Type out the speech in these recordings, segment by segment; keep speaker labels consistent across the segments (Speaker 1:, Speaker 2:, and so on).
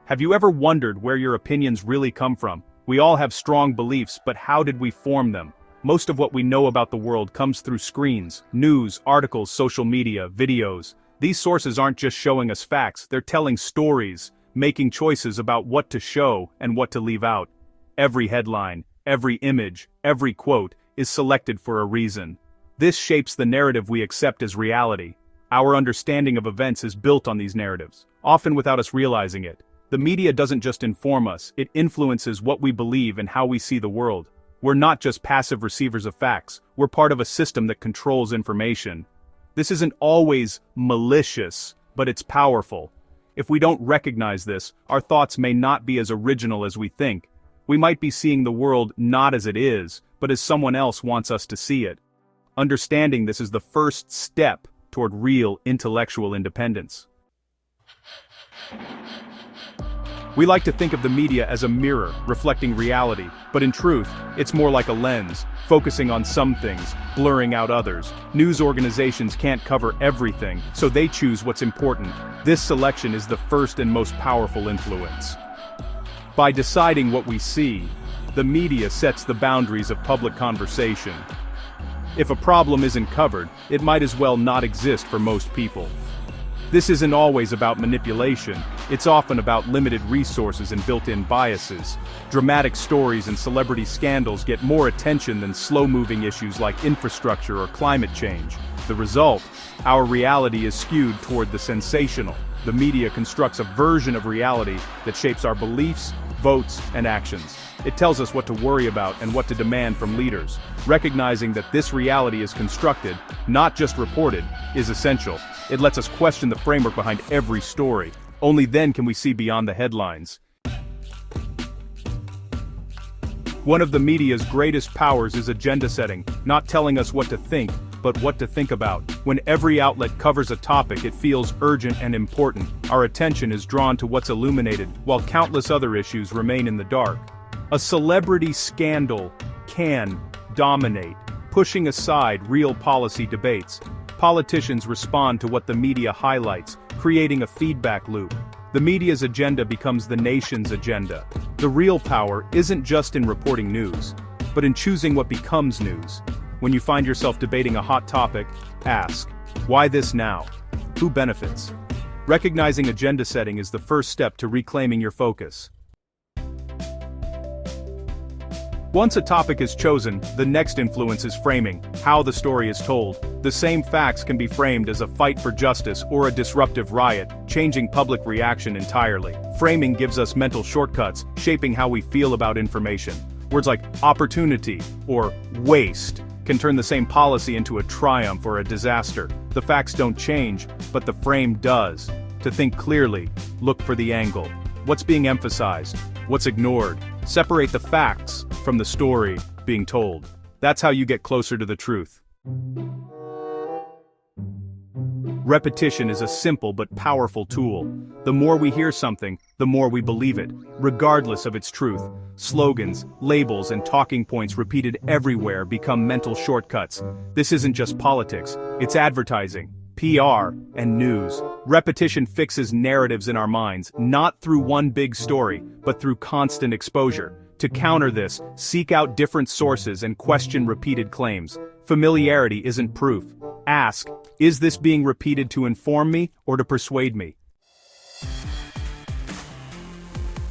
Speaker 1: Have you ever wondered where your opinions really come from? We all have strong beliefs, but how did we form them? Most of what we know about the world comes through screens, news, articles, social media, videos. These sources aren't just showing us facts, they're telling stories, making choices about what to show and what to leave out. Every headline, every image, every quote is selected for a reason. This shapes the narrative we accept as reality. Our understanding of events is built on these narratives, often without us realizing it. The media doesn't just inform us, it influences what we believe and how we see the world. We're not just passive receivers of facts, we're part of a system that controls information. This isn't always malicious, but it's powerful. If we don't recognize this, our thoughts may not be as original as we think. We might be seeing the world not as it is, but as someone else wants us to see it. Understanding this is the first step toward real intellectual independence. We like to think of the media as a mirror, reflecting reality, but in truth, it's more like a lens, focusing on some things, blurring out others. News organizations can't cover everything, so they choose what's important. This selection is the first and most powerful influence. By deciding what we see, the media sets the boundaries of public conversation. If a problem isn't covered, it might as well not exist for most people. This isn't always about manipulation, it's often about limited resources and built-in biases. Dramatic stories and celebrity scandals get more attention than slow-moving issues like infrastructure or climate change. The result? Our reality is skewed toward the sensational. The media constructs a version of reality that shapes our beliefs, votes, and actions. It tells us what to worry about and what to demand from leaders. Recognizing that this reality is constructed, not just reported, is essential. It lets us question the framework behind every story. Only then can we see beyond the headlines. One of the media's greatest powers is agenda setting, not telling us what to think, but what to think about. When every outlet covers a topic it feels urgent and important, our attention is drawn to what's illuminated, while countless other issues remain in the dark. A celebrity scandal can dominate, pushing aside real policy debates. Politicians respond to what the media highlights, creating a feedback loop. The media's agenda becomes the nation's agenda. The real power isn't just in reporting news, but in choosing what becomes news. When you find yourself debating a hot topic, ask, why this now? Who benefits? Recognizing agenda setting is the first step to reclaiming your focus. Once a topic is chosen, the next influence is framing, how the story is told. The same facts can be framed as a fight for justice or a disruptive riot, changing public reaction entirely. Framing gives us mental shortcuts, shaping how we feel about information. Words like opportunity or waste can turn the same policy into a triumph or a disaster. The facts don't change, but the frame does. To think clearly, look for the angle. What's being emphasized? What's ignored? Separate the facts from the story being told. That's how you get closer to the truth. Repetition is a simple but powerful tool. The more we hear something, the more we believe it, regardless of its truth. Slogans, labels, and talking points repeated everywhere become mental shortcuts. This isn't just politics, it's advertising, PR, and news. Repetition fixes narratives in our minds, not through one big story, but through constant exposure. To counter this, seek out different sources and question repeated claims. Familiarity isn't proof. Ask, is this being repeated to inform me or to persuade me?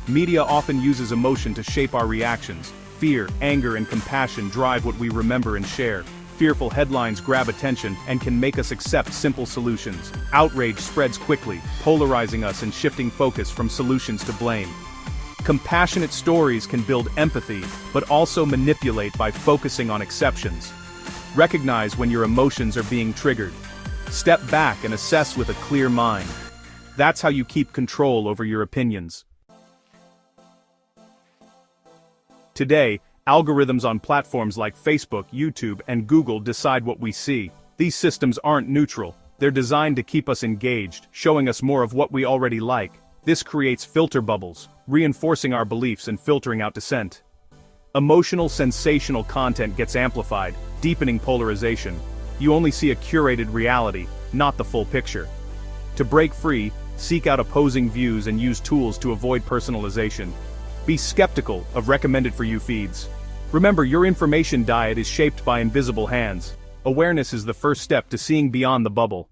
Speaker 1: Media often uses emotion to shape our reactions. Fear, anger, and compassion drive what we remember and share. Fearful headlines grab attention and can make us accept simple solutions. Outrage spreads quickly, polarizing us and shifting focus from solutions to blame. Compassionate stories can build empathy, but also manipulate by focusing on exceptions. Recognize when your emotions are being triggered. Step back and assess with a clear mind. That's how you keep control over your opinions. Today, algorithms on platforms like Facebook, YouTube, and Google decide what we see. These systems aren't neutral. They're designed to keep us engaged, showing us more of what we already like. This creates filter bubbles, reinforcing our beliefs and filtering out dissent. Emotional, sensational content gets amplified, deepening polarization. You only see a curated reality, not the full picture. To break free, Seek out opposing views and use tools to avoid personalization. Be skeptical of recommended for you feeds. Remember, your information diet is shaped by invisible hands. Awareness is the first step to seeing beyond the bubble.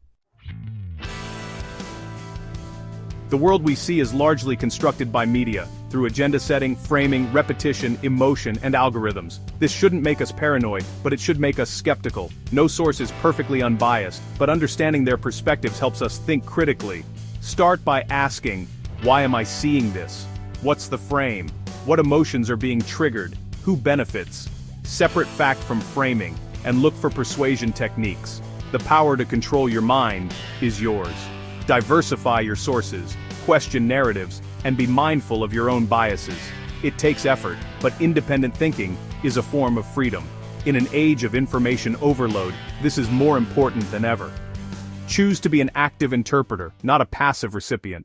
Speaker 1: The world we see is largely constructed by media, through agenda setting, framing, repetition, emotion, and algorithms. This shouldn't make us paranoid, but it should make us skeptical. No source is perfectly unbiased, but understanding their perspectives helps us think critically. Start by asking, why am I seeing this? What's the frame? What emotions are being triggered? Who benefits? Separate fact from framing, and look for persuasion techniques. The power to control your mind is yours. Diversify your sources, question narratives, and be mindful of your own biases. It takes effort, but independent thinking is a form of freedom. In an age of information overload, this is more important than ever. Choose to be an active interpreter, not a passive recipient.